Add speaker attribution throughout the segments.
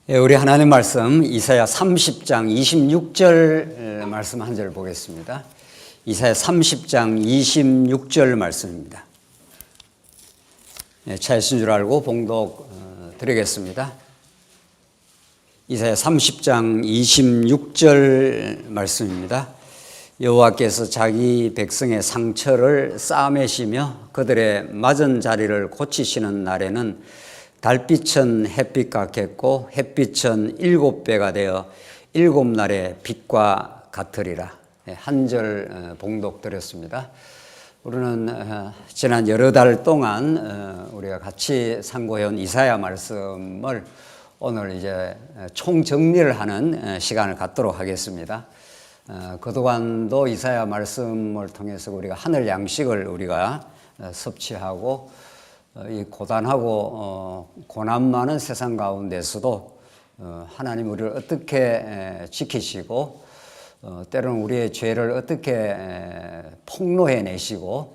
Speaker 1: 우리 하나님 말씀 이사야 30장 26절 말씀 한 절 보겠습니다. 이사야 30장 26절 말씀입니다. 차이신 줄 알고 봉독 드리겠습니다. 이사야 30장 26절 말씀입니다. 여호와께서 자기 백성의 상처를 싸매시며 그들의 맞은 자리를 고치시는 날에는 달빛은 햇빛 같겠고 햇빛은 7배가 되어 7날의 빛과 같으리라. 한 절 봉독 드렸습니다. 우리는 지난 여러 달 동안 우리가 같이 상고해온 이사야 말씀을 오늘 이제 총정리를 하는 시간을 갖도록 하겠습니다. 그동안도 이사야 말씀을 통해서 우리가 하늘 양식을 우리가 섭취하고 이 고단하고 고난 많은 세상 가운데서도 하나님 우리를 어떻게 지키시고 때로는 우리의 죄를 어떻게 폭로해내시고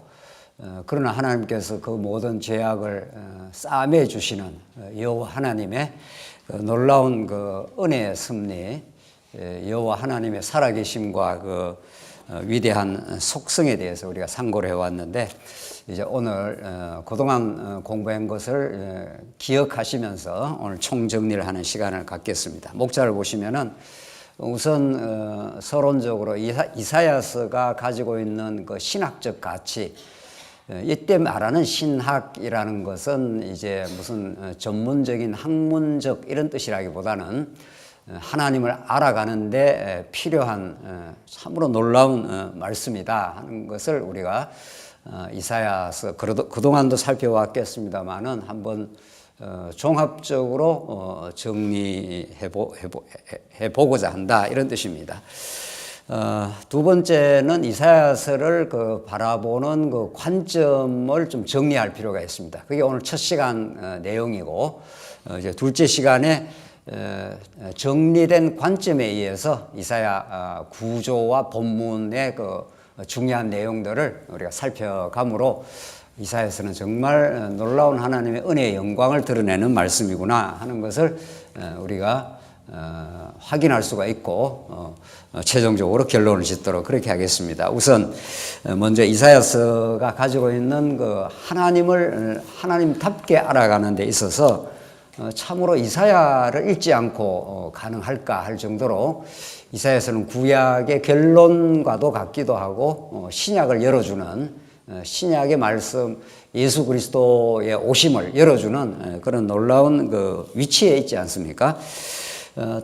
Speaker 1: 그러나 하나님께서 그 모든 죄악을 싸매 주시는 여호와 하나님의 그 놀라운 그 은혜의 섭리, 여호와 하나님의 살아계심과 그 위대한 속성에 대해서 우리가 상고를 해왔는데 이제 오늘 그동안 공부한 것을 기억하시면서 오늘 총정리를 하는 시간을 갖겠습니다. 목자를 보시면은 우선 서론적으로 이사야서가 가지고 있는 그 신학적 가치, 이때 말하는 신학이라는 것은 이제 무슨 전문적인 학문적 이런 뜻이라기보다는 하나님을 알아가는데 필요한 참으로 놀라운 말씀이다 하는 것을 우리가 이사야서 그동안도 살펴왔겠습니다만은 한번 종합적으로 정리해보고자 한다 이런 뜻입니다. 두 번째는 이사야서를 바라보는 그 관점을 좀 정리할 필요가 있습니다. 그게 오늘 첫 시간 내용이고 이제 둘째 시간에 정리된 관점에 의해서 이사야 구조와 본문의 그 중요한 내용들을 우리가 살펴가므로 이사야서는 정말 놀라운 하나님의 은혜의 영광을 드러내는 말씀이구나 하는 것을 우리가 확인할 수가 있고 최종적으로 결론을 짓도록 그렇게 하겠습니다. 우선 먼저 이사야서가 가지고 있는 그 하나님을 하나님답게 알아가는 데 있어서 참으로 이사야를 읽지 않고 가능할까 할 정도로 이사야서는 구약의 결론과도 같기도 하고 신약을 열어주는 신약의 말씀 예수 그리스도의 오심을 열어주는 그런 놀라운 그 위치에 있지 않습니까?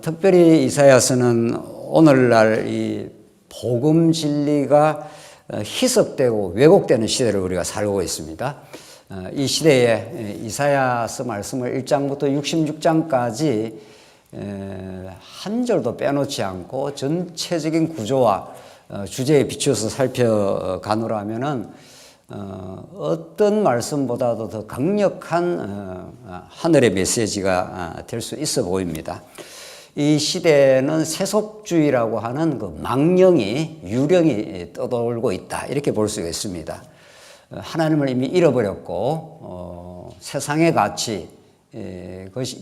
Speaker 1: 특별히 이사야서는 오늘날 이 복음 진리가 희석되고 왜곡되는 시대를 우리가 살고 있습니다. 이 시대에 이사야서 말씀을 1장부터 66장까지 한 절도 빼놓지 않고 전체적인 구조와 주제에 비추어서 살펴가노라 하면은 어떤 말씀보다도 더 강력한 하늘의 메시지가 될 수 있어 보입니다. 이 시대는 세속주의라고 하는 그 망령이 유령이 떠돌고 있다 이렇게 볼 수가 있습니다. 하나님을 이미 잃어버렸고 세상의 가치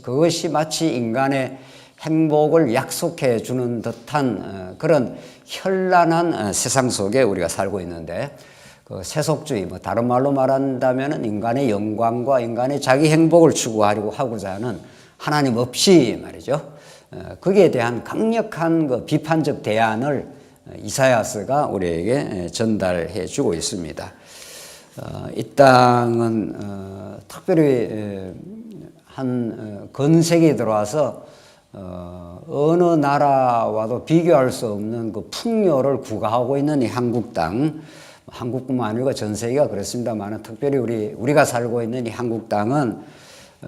Speaker 1: 그것이 마치 인간의 행복을 약속해 주는 듯한 그런 현란한 세상 속에 우리가 살고 있는데 그 세속주의 다른 말로 말한다면 인간의 영광과 인간의 자기 행복을 추구하려고 하고자 하는 하나님 없이 말이죠. 거기에 대한 강력한 그 비판적 대안을 이사야서가 우리에게 전달해 주고 있습니다. 이 땅은 특별히 한 건세기에 들어와서 어느 나라와도 비교할 수 없는 그 풍요를 구가하고 있는 이 한국 땅, 한국뿐만 아니고 전 세계가 그렇습니다만 특별히 우리가 살고 있는 이 한국 땅은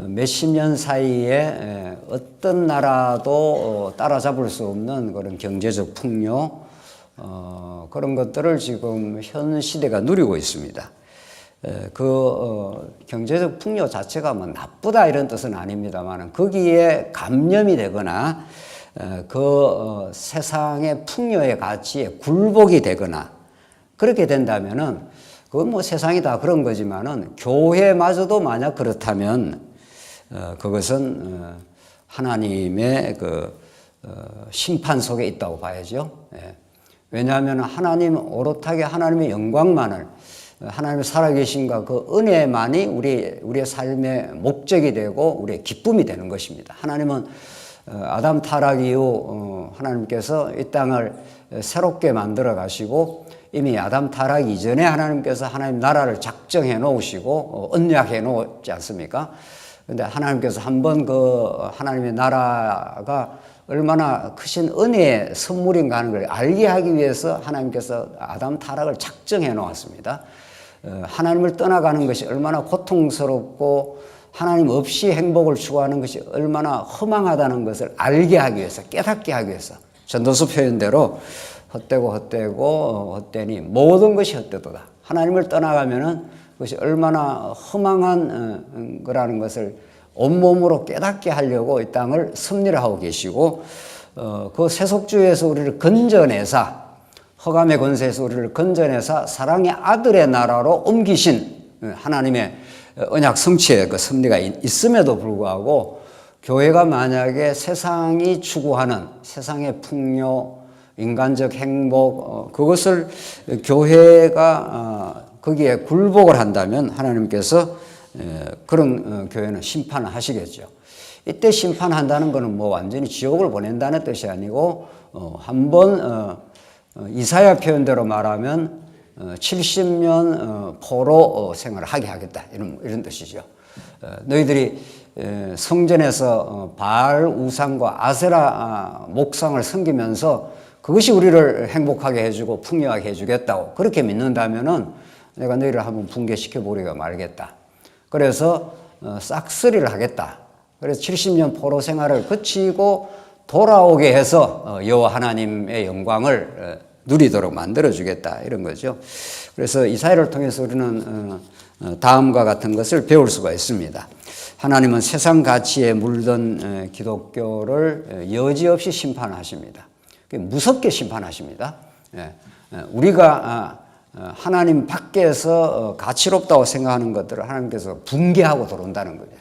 Speaker 1: 몇십 년 사이에 어떤 나라도 따라잡을 수 없는 그런 경제적 풍요, 그런 것들을 지금 현 시대가 누리고 있습니다. 경제적 풍요 자체가 뭐 나쁘다 이런 뜻은 아닙니다만 거기에 감염이 되거나 세상의 풍요의 가치에 굴복이 되거나 그렇게 된다면은 그건 뭐 세상이 다 그런 거지만은 교회마저도 만약 그렇다면 그것은 하나님의 심판 속에 있다고 봐야죠. 왜냐하면 하나님 오롯하게 하나님의 영광만을, 하나님의 살아계신가 그 은혜만이 우리의 삶의 목적이 되고 우리의 기쁨이 되는 것입니다. 하나님은 아담 타락 이후 하나님께서 이 땅을 새롭게 만들어 가시고 이미 아담 타락 이전에 하나님께서 하나님 나라를 작정해 놓으시고 언약해 놓지 않습니까? 근데 하나님께서 한번 하나님의 나라가 얼마나 크신 은혜의 선물인가 하는 걸 알게 하기 위해서 하나님께서 아담 타락을 작정해 놓았습니다. 하나님을 떠나가는 것이 얼마나 고통스럽고 하나님 없이 행복을 추구하는 것이 얼마나 허망하다는 것을 알게 하기 위해서, 깨닫게 하기 위해서, 전도서 표현대로 헛되니 모든 것이 헛되도다. 하나님을 떠나가면은 그것이 얼마나 허망한 거라는 것을 온몸으로 깨닫게 하려고 이 땅을 섭리를 하고 계시고, 그 세속주의에서 우리를 건져내사, 허감의 권세에서 우리를 건져내사 사랑의 아들의 나라로 옮기신 하나님의 언약 성취의 그 섭리가 있음에도 불구하고, 교회가 만약에 세상이 추구하는 세상의 풍요, 인간적 행복, 그것을 교회가 거기에 굴복을 한다면 하나님께서 그런 교회는 심판을 하시겠죠. 이때 심판한다는 것은 뭐 완전히 지옥을 보낸다는 뜻이 아니고, 한번 이사야 표현대로 말하면 70년 포로 생활을 하게 하겠다, 이런 뜻이죠. 너희들이 성전에서 바알 우상과 아세라 목상을 섬기면서 그것이 우리를 행복하게 해주고 풍요하게 해주겠다고 그렇게 믿는다면은 내가 너희를 한번 붕괴시켜 버리고 말겠다. 그래서 싹쓸이를 하겠다. 그래서 70년 포로 생활을 거치고 돌아오게 해서 여호와 하나님의 영광을 누리도록 만들어주겠다, 이런 거죠. 그래서 이사야를 통해서 우리는 다음과 같은 것을 배울 수가 있습니다. 하나님은 세상 가치에 물든 기독교를 여지없이 심판하십니다. 무섭게 심판하십니다. 우리가 하나님 밖에서 가치롭다고 생각하는 것들을 하나님께서 붕괴하고 들어온다는 거예요.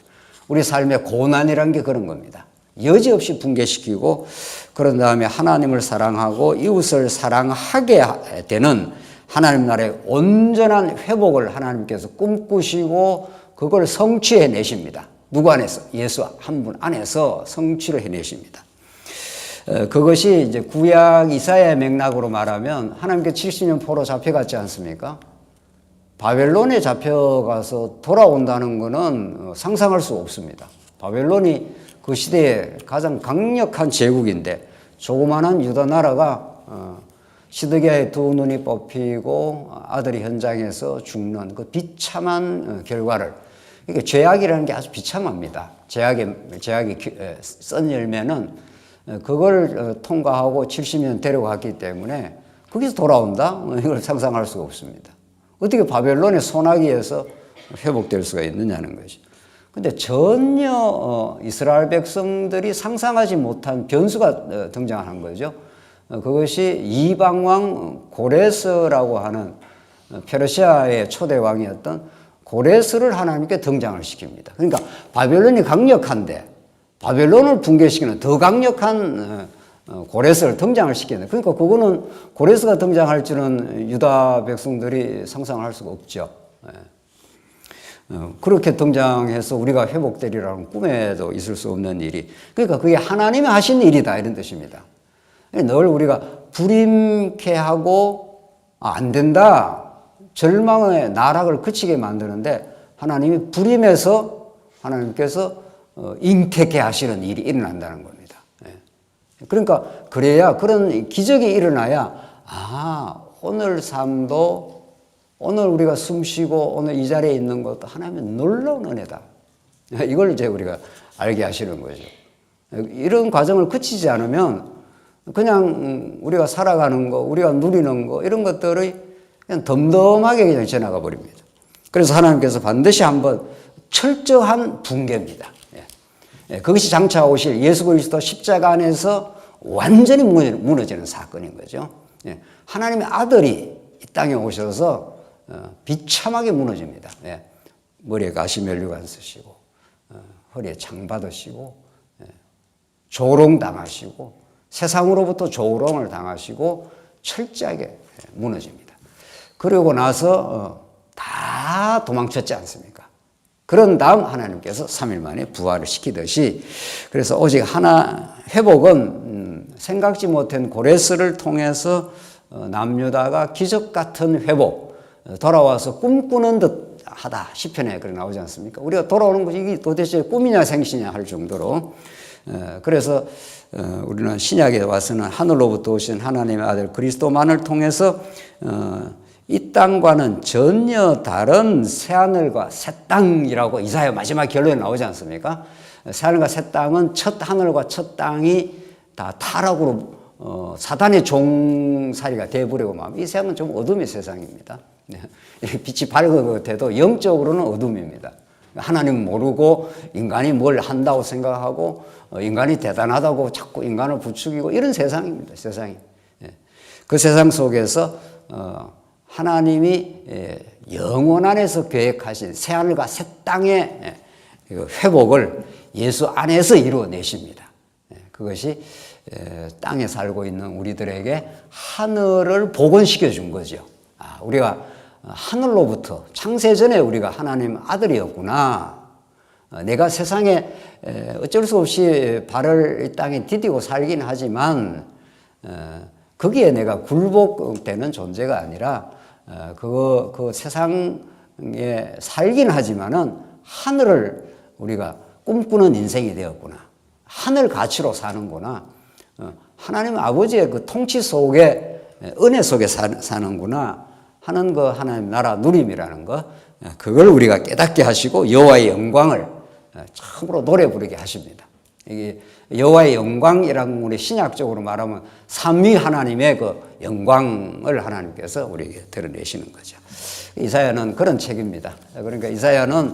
Speaker 1: 우리 삶의 고난이라는 게 그런 겁니다. 여지없이 붕괴시키고, 그런 다음에 하나님을 사랑하고 이웃을 사랑하게 되는 하나님 나라의 온전한 회복을 하나님께서 꿈꾸시고 그걸 성취해 내십니다. 누구 안에서? 예수 한 분 안에서 성취를 해내십니다. 그것이 이제 구약 이사야의 맥락으로 말하면 하나님께 70년 포로 잡혀갔지 않습니까? 바벨론에 잡혀가서 돌아온다는 것은 상상할 수 없습니다. 바벨론이 그 시대에 가장 강력한 제국인데, 조그마한 유다 나라가 시드기야의 두 눈이 뽑히고 아들이 현장에서 죽는 그 비참한 결과를, 이게 죄악이라는 게 아주 비참합니다. 죄악이 쓴 열매는 그걸 통과하고 70년 데려갔기 때문에 거기서 돌아온다? 이걸 상상할 수가 없습니다. 어떻게 바벨론의 소나기에서 회복될 수가 있느냐는 것이. 근데 전혀 이스라엘 백성들이 상상하지 못한 변수가 등장한 거죠. 그것이 이방왕 고레스라고 하는 페르시아의 초대 왕이었던 고레스를 하나님께 등장을 시킵니다. 그러니까 바벨론이 강력한데 바벨론을 붕괴시키는 더 강력한 고레스를 등장을 시키는, 그러니까 그거는 고레스가 등장할 줄은 유다 백성들이 상상할 수가 없죠. 그렇게 등장해서 우리가 회복되리라는 꿈에도 있을 수 없는 일이, 그러니까 그게 하나님이 하신 일이다, 이런 뜻입니다. 늘 우리가 불임케 하고 안 된다, 절망의 나락을 그치게 만드는데 하나님이 불임해서 하나님께서 잉태케 하시는 일이 일어난다는 겁니다. 그러니까 그래야, 그런 기적이 일어나야, 오늘 삶도, 오늘 우리가 숨 쉬고 오늘 이 자리에 있는 것도 하나님의 놀라운 은혜다, 이걸 이제 우리가 알게 하시는 거죠. 이런 과정을 거치지 않으면 그냥 우리가 살아가는 거, 우리가 누리는 거, 이런 것들이 그냥 덤덤하게 그냥 지나가 버립니다. 그래서 하나님께서 반드시 한번 철저한 붕괴입니다. 그것이 장차 오실 예수 그리스도 십자가 안에서 완전히 무너지는 사건인 거죠. 하나님의 아들이 이 땅에 오셔서 비참하게 무너집니다. 머리에 가시면류관 쓰시고 허리에 창 받으시고 조롱당하시고 세상으로부터 조롱을 당하시고 철저하게 무너집니다. 그러고 나서 다 도망쳤지 않습니까? 그런 다음 하나님께서 3일 만에 부활을 시키듯이, 그래서 오직 하나 회복은 생각지 못한 고레스를 통해서 남유다가 기적 같은 회복, 돌아와서 꿈꾸는 듯 하다 시편에 그렇게 나오지 않습니까? 우리가 돌아오는 것이 이게 도대체 꿈이냐 생시냐 할 정도로. 그래서 우리는 신약에 와서는 하늘로부터 오신 하나님의 아들 그리스도만을 통해서 이 땅과는 전혀 다른 새하늘과 새 땅이라고 이사야 마지막 결론에 나오지 않습니까? 새하늘과 새 땅은 첫 하늘과 첫 땅이 다 타락으로 사단의 종살이가 되어버리고 이 세상은 좀 어둠의 세상입니다. 빛이 밝은 것 같아도 영적으로는 어둠입니다. 하나님 모르고 인간이 뭘 한다고 생각하고 인간이 대단하다고 자꾸 인간을 부추기고 이런 세상입니다. 세상이. 그 세상 속에서 하나님이 영원 안에서 계획하신 새하늘과 새 땅의 회복을 예수 안에서 이루어내십니다. 그것이 땅에 살고 있는 우리들에게 하늘을 복원시켜 준 거죠. 우리가 하늘로부터 창세전에 우리가 하나님 아들이었구나. 내가 세상에 어쩔 수 없이 발을 이 땅에 디디고 살긴 하지만 거기에 내가 굴복되는 존재가 아니라 그 세상에 살긴 하지만은 하늘을 우리가 꿈꾸는 인생이 되었구나. 하늘 가치로 사는구나. 하나님 아버지의 그 통치 속에 은혜 속에 사는구나 하는 그 하나님 나라 누림이라는 거, 그걸 우리가 깨닫게 하시고 여호와의 영광을 참으로 노래 부르게 하십니다. 이게 여호와의 영광이라는 우리 신약적으로 말하면 삼위 하나님의 그 영광을 하나님께서 우리에게 드러내시는 거죠. 이사야는 그런 책입니다. 그러니까 이사야는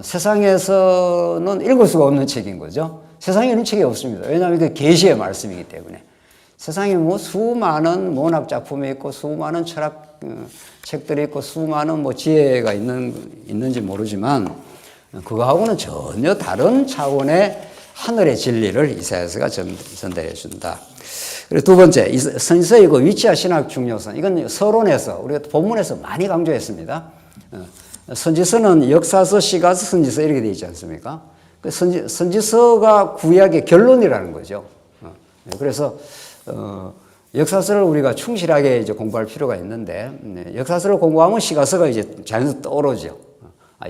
Speaker 1: 세상에서는 읽을 수가 없는 책인 거죠. 세상에 이런 책이 없습니다. 왜냐하면 그 계시의 말씀이기 때문에. 세상에 뭐 수많은 문학 작품이 있고 수많은 철학 책들이 있고 수많은 뭐 지혜가 있는지 모르지만 그거하고는 전혀 다른 차원의 하늘의 진리를 이사야서가 전달해 준다. 그리고 두 번째, 선지서의 그 위치와 신학 중요성. 이건 서론에서 우리가 본문에서 많이 강조했습니다. 선지서는 역사서, 시가서, 선지서 이렇게 되어 있지 않습니까? 선지서가 구약의 결론이라는 거죠. 그래서 역사서를 우리가 충실하게 이제 공부할 필요가 있는데, 역사서를 공부하면 시가서가 이제 자연스럽게 떠오르죠.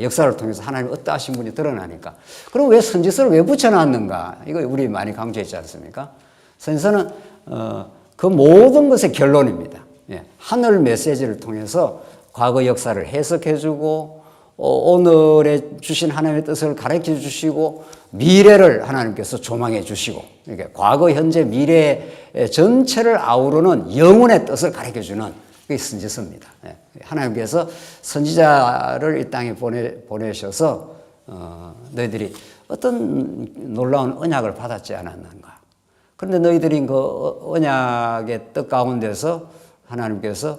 Speaker 1: 역사를 통해서 하나님 어떠하신 분이 드러나니까. 그럼 왜 선지서를 왜 붙여놨는가? 이거 우리 많이 강조했지 않습니까? 선지서는 그 모든 것의 결론입니다. 하늘 메시지를 통해서 과거 역사를 해석해주고 오늘에 주신 하나님의 뜻을 가르쳐 주시고 미래를 하나님께서 조망해 주시고, 그러니까 과거, 현재, 미래 전체를 아우르는 영혼의 뜻을 가르쳐 주는 그게 선지서입니다. 하나님께서 선지자를 이 땅에 보내셔서 너희들이 어떤 놀라운 언약을 받았지 않았는가. 그런데 너희들이 그 언약의 뜻 가운데서 하나님께서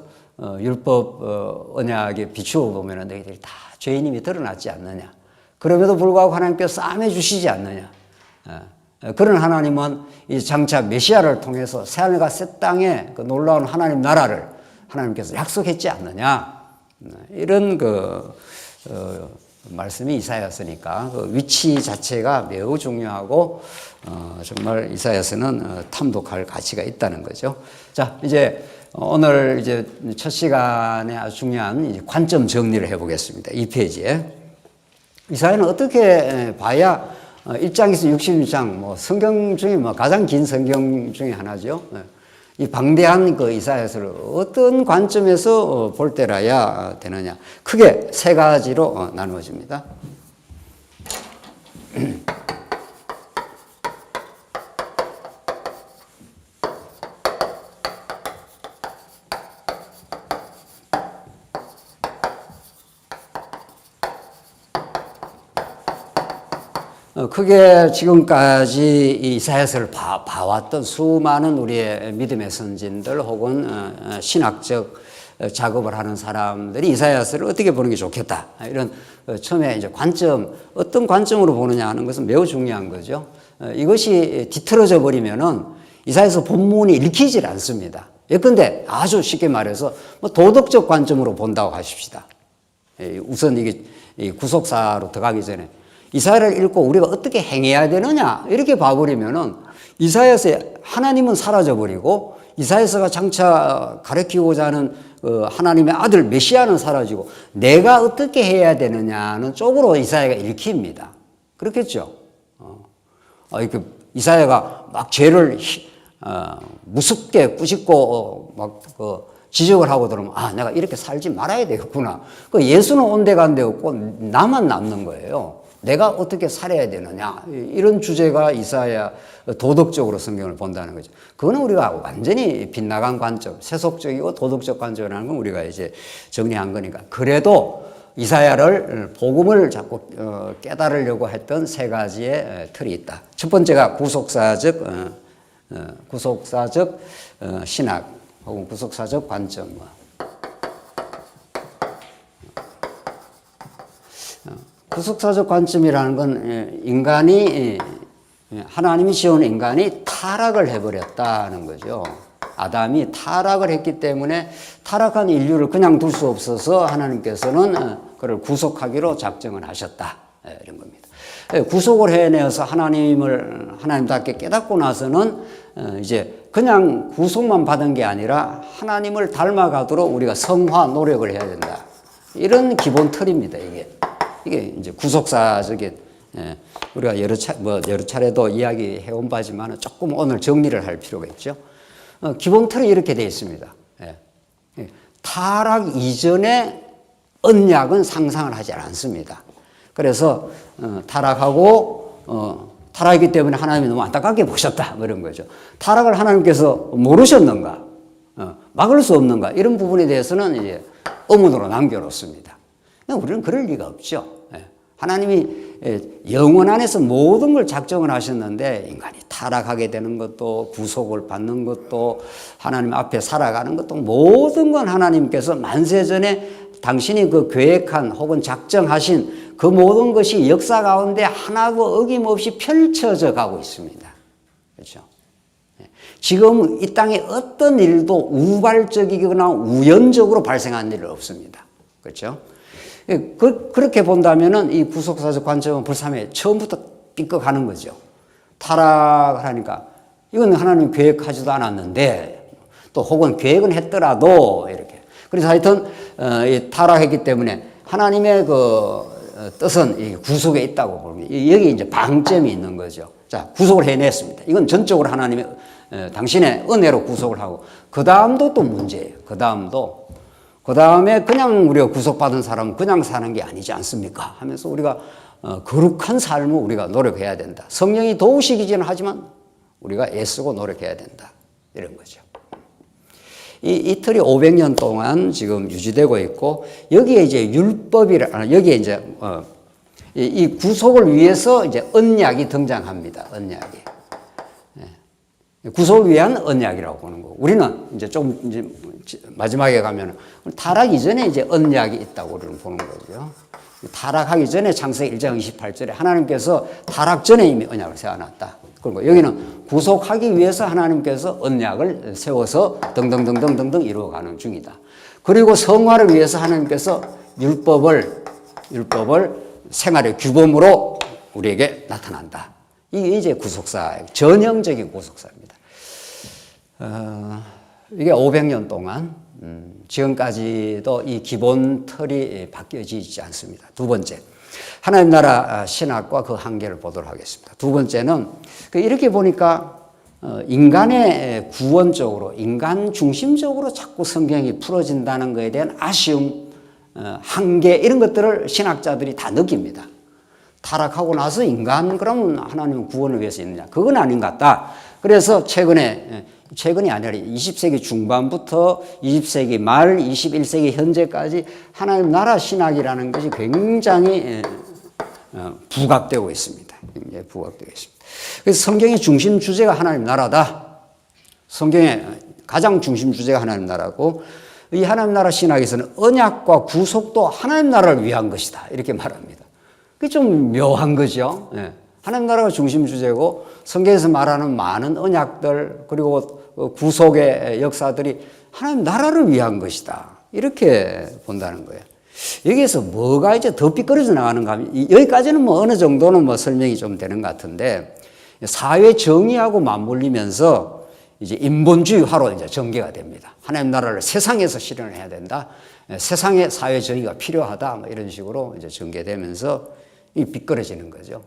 Speaker 1: 율법 언약에 비추어 보면 너희들이 다 죄인임이 드러났지 않느냐. 그럼에도 불구하고 하나님께서 싸매 주시지 않느냐. 그런 하나님은 이 장차 메시아를 통해서 새하늘과 새 땅에 그 놀라운 하나님 나라를 하나님께서 약속했지 않느냐. 이런 말씀이 이사야서니까 그 위치 자체가 매우 중요하고 정말 이사야서는 탐독할 가치가 있다는 거죠. 자, 이제 오늘 이제 첫 시간에 아주 중요한 이제 관점 정리를 해보겠습니다. 이 페이지에. 이사야는 어떻게 봐야 1장에서 66장, 뭐 성경 중에 뭐 가장 긴 성경 중에 하나죠. 이 방대한 그 이사야서를 어떤 관점에서 볼 때라야 되느냐. 크게 세 가지로 나누어집니다. 크게 지금까지 이사야서를 봐왔던 수많은 우리의 믿음의 선진들 혹은 신학적 작업을 하는 사람들이 이사야서를 어떻게 보는 게 좋겠다. 이런 처음에 이제 관점, 어떤 관점으로 보느냐 하는 것은 매우 중요한 거죠. 이것이 뒤틀어져 버리면은 이사야서 본문이 읽히질 않습니다. 예컨대 아주 쉽게 말해서 뭐 도덕적 관점으로 본다고 하십시다. 우선 이게 구속사로 들어가기 전에 이사야를 읽고 우리가 어떻게 행해야 되느냐 이렇게 봐버리면은 이사야서 하나님은 사라져버리고 이사야서가 장차 가르치고자 하는 하나님의 아들 메시아는 사라지고 내가 어떻게 해야 되느냐는 쪽으로 이사야가 읽힙니다. 그렇겠죠? 이사야가 막 죄를 무섭게 꾸짖고 막 지적을 하고 들으면 내가 이렇게 살지 말아야 되겠구나. 예수는 온데간데 없고 나만 남는 거예요. 내가 어떻게 살아야 되느냐 이런 주제가 이사야 도덕적으로 성경을 본다는 거죠. 그거는 우리가 완전히 빗나간 관점, 세속적이고 도덕적 관점이라는 건 우리가 이제 정리한 거니까. 그래도 이사야를 복음을 자꾸 깨달으려고 했던 세 가지의 틀이 있다. 첫 번째가 구속사적 신학 혹은 구속사적 관점. 구속사적 관점이라는 건 인간이 하나님이 지은 인간이 타락을 해버렸다는 거죠. 아담이 타락을 했기 때문에 타락한 인류를 그냥 둘 수 없어서 하나님께서는 그를 구속하기로 작정을 하셨다. 이런 겁니다. 구속을 해내어서 하나님답게 깨닫고 나서는 이제 그냥 구속만 받은 게 아니라 하나님을 닮아가도록 우리가 성화 노력을 해야 된다. 이런 기본 틀입니다. 이게 이제 구속사적인 우리가 여러 차례도 이야기해온 바지만 조금 오늘 정리를 할 필요가 있죠. 기본 틀이 이렇게 되어 있습니다. 타락 이전에 언약은 상상을 하지 않습니다. 그래서 타락이기 때문에 하나님이 너무 안타깝게 보셨다 이런 거죠. 타락을 하나님께서 모르셨는가, 막을 수 없는가 이런 부분에 대해서는 이제 의문으로 남겨놓습니다. 우리는 그럴 리가 없죠. 하나님이 영원 안에서 모든 걸 작정을 하셨는데 인간이 타락하게 되는 것도 구속을 받는 것도 하나님 앞에 살아가는 것도 모든 건 하나님께서 만세전에 당신이 그 계획한 혹은 작정하신 그 모든 것이 역사 가운데 하나도 어김없이 펼쳐져 가고 있습니다. 그렇죠? 지금 이 땅에 어떤 일도 우발적이거나 우연적으로 발생한 일 없습니다. 그렇죠? 그렇게 본다면은 이 구속사적 관점은 불삼에 처음부터 삐끗하는 거죠. 타락을 하니까 이건 하나님 계획하지도 않았는데 또 혹은 계획은 했더라도 이렇게. 그래서 하여튼 타락했기 때문에 하나님의 그 뜻은 이 구속에 있다고 봅니다. 여기 이제 방점이 있는 거죠. 자, 구속을 해냈습니다. 이건 전적으로 하나님의 당신의 은혜로 구속을 하고 그 다음도 또 문제예요. 그 다음에 그냥 우리가 구속받은 사람은 그냥 사는 게 아니지 않습니까? 하면서 우리가 거룩한 삶을 우리가 노력해야 된다. 성령이 도우시기는 하지만 우리가 애쓰고 노력해야 된다. 이런 거죠. 이 틀이 500년 동안 지금 유지되고 있고 여기에 이제 여기에 이제 이 구속을 위해서 이제 언약이 등장합니다. 언약이. 구속을 위한 언약이라고 보는 거고 우리는 이제 좀 이제 마지막에 가면 타락 이전에 이제 언약이 있다고 우리는 보는 거죠. 타락하기 전에 창세기 1장 28절에 하나님께서 타락 전에 이미 언약을 세워놨다. 그리고 여기는 구속하기 위해서 하나님께서 언약을 세워서 등등등등등등 이루어가는 중이다. 그리고 성화를 위해서 하나님께서 율법을 생활의 규범으로 우리에게 나타난다. 이게 이제 구속사, 전형적인 구속사입니다. 이게 500년 동안 지금까지도 이 기본 틀이 바뀌어지지 않습니다. 두 번째, 하나님 나라 신학과 그 한계를 보도록 하겠습니다. 두 번째는 이렇게 보니까 인간의 구원적으로 인간 중심적으로 자꾸 성경이 풀어진다는 것에 대한 아쉬움, 한계 이런 것들을 신학자들이 다 느낍니다. 타락하고 나서 인간 그러면 하나님은 구원을 위해서 있느냐? 그건 아닌 것 같다. 그래서 최근이 아니라 20세기 중반부터 20세기 말 21세기 현재까지 하나님 나라 신학이라는 것이 굉장히 부각되고 있습니다. 굉장히 부각되고 있습니다. 그래서 성경의 중심 주제가 하나님 나라다. 성경의 가장 중심 주제가 하나님 나라고 이 하나님 나라 신학에서는 언약과 구속도 하나님 나라를 위한 것이다. 이렇게 말합니다. 그게 좀 묘한 거죠. 하나님 나라가 중심 주제고 성경에서 말하는 많은 언약들 그리고 구속의 역사들이 하나님 나라를 위한 것이다. 이렇게 본다는 거예요. 여기에서 뭐가 이제 더 삐뚤어져 나가는가 하면 여기까지는 뭐 어느 정도는 뭐 설명이 좀 되는 것 같은데 사회 정의하고 맞물리면서 이제 인본주의화로 이제 전개가 됩니다. 하나님 나라를 세상에서 실현을 해야 된다. 세상에 사회 정의가 필요하다. 뭐 이런 식으로 이제 전개되면서 이 삐뚤어지는 거죠.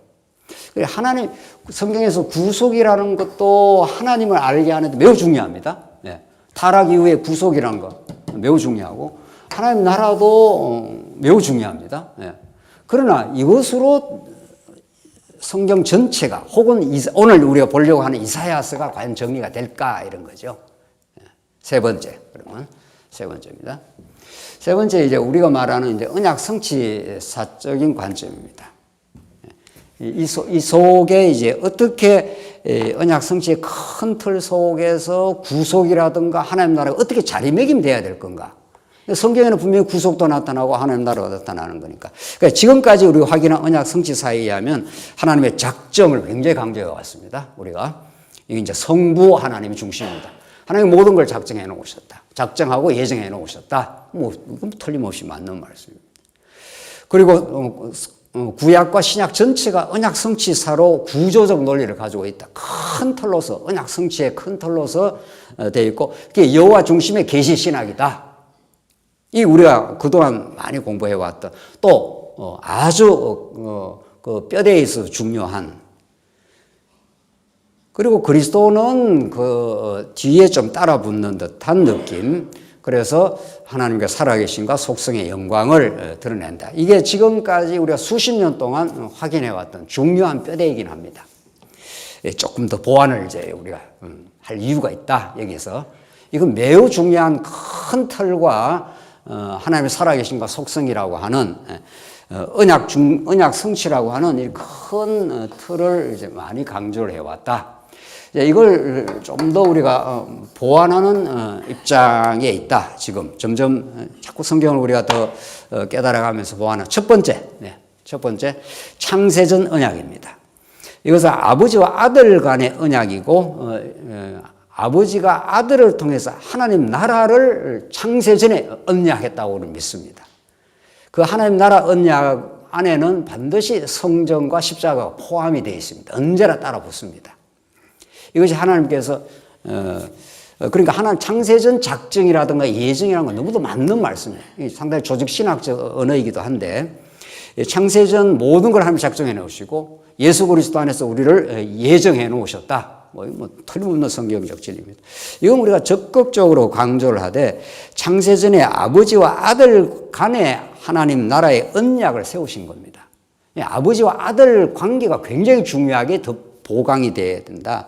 Speaker 1: 하나님 성경에서 구속이라는 것도 하나님을 알게 하는데 매우 중요합니다. 타락 이후에 구속이라는 것 매우 중요하고 하나님 나라도 매우 중요합니다. 그러나 이것으로 성경 전체가 혹은 오늘 우리가 보려고 하는 이사야서가 과연 정리가 될까 이런 거죠. 세 번째 그러면 세 번째입니다. 세 번째 이제 우리가 말하는 이제 언약 성취사적인 관점입니다. 이 속에 이제 어떻게 언약 성취의 큰 틀 속에서 구속이라든가 하나님 나라가 어떻게 자리매김돼야 될 건가? 성경에는 분명히 구속도 나타나고 하나님 나라가 나타나는 거니까. 그러니까 지금까지 우리가 확인한 언약 성취사에 의하면 하나님의 작정을 굉장히 강조해 왔습니다. 우리가 이게 이제 성부 하나님이 중심입니다. 하나님 모든 걸 작정해 놓으셨다. 작정하고 예정해 놓으셨다. 뭐 틀림없이 맞는 말씀입니다. 그리고 구약과 신약 전체가 언약 성취사로 구조적 논리를 가지고 있다. 큰 틀로서 언약 성취의 큰 틀로서 되어 있고 그게 여호와 중심의 계시 신학이다. 이 우리가 그동안 많이 공부해 왔던 또 아주 그 뼈대에 있어 중요한 그리고 그리스도는 그 뒤에 좀 따라 붙는 듯한 느낌. 그래서 하나님께 살아계신과 속성의 영광을 드러낸다. 이게 지금까지 우리가 수십 년 동안 확인해 왔던 중요한 뼈대이긴 합니다. 조금 더 보완을 이제 우리가 할 이유가 있다. 여기서 이건 매우 중요한 큰 틀과 하나님의 살아계신과 속성이라고 하는 언약 성취라고 하는 이 큰 틀을 이제 많이 강조를 해왔다. 이걸 좀 더 우리가 보완하는 입장에 있다. 지금 점점 자꾸 성경을 우리가 더 깨달아가면서 보완하는 첫 번째 창세전 언약입니다. 이것은 아버지와 아들 간의 언약이고 아버지가 아들을 통해서 하나님 나라를 창세전에 언약했다고 믿습니다. 그 하나님 나라 언약 안에는 반드시 성전과 십자가가 포함이 되어 있습니다. 언제나 따라 붙습니다. 이것이 하나님께서 그러니까 하나님 창세전 작정이라든가 예정이라는 건 너무도 맞는 말씀이에요. 상당히 조직신학적 언어이기도 한데 창세전 모든 걸 하나님 작정해 놓으시고 예수 그리스도 안에서 우리를 예정해 놓으셨다. 뭐 틀림없는 성경적 진리입니다. 이건 우리가 적극적으로 강조를 하되 창세전에 아버지와 아들 간의 하나님 나라의 언약을 세우신 겁니다. 아버지와 아들 관계가 굉장히 중요하게 보강이 돼야 된다.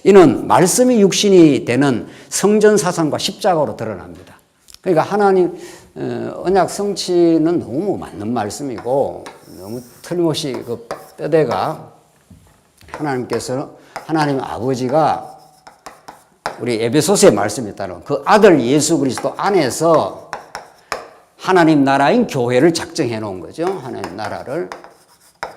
Speaker 1: 이는 말씀이 육신이 되는 성전 사상과 십자가로 드러납니다. 그러니까 하나님 언약 성취는 너무 맞는 말씀이고 너무 틀림없이 그 뼈대가 하나님 아버지가 우리 에베소서의 말씀에 따르면 그 아들 예수 그리스도 안에서 하나님 나라인 교회를 작정해 놓은 거죠. 하나님 나라를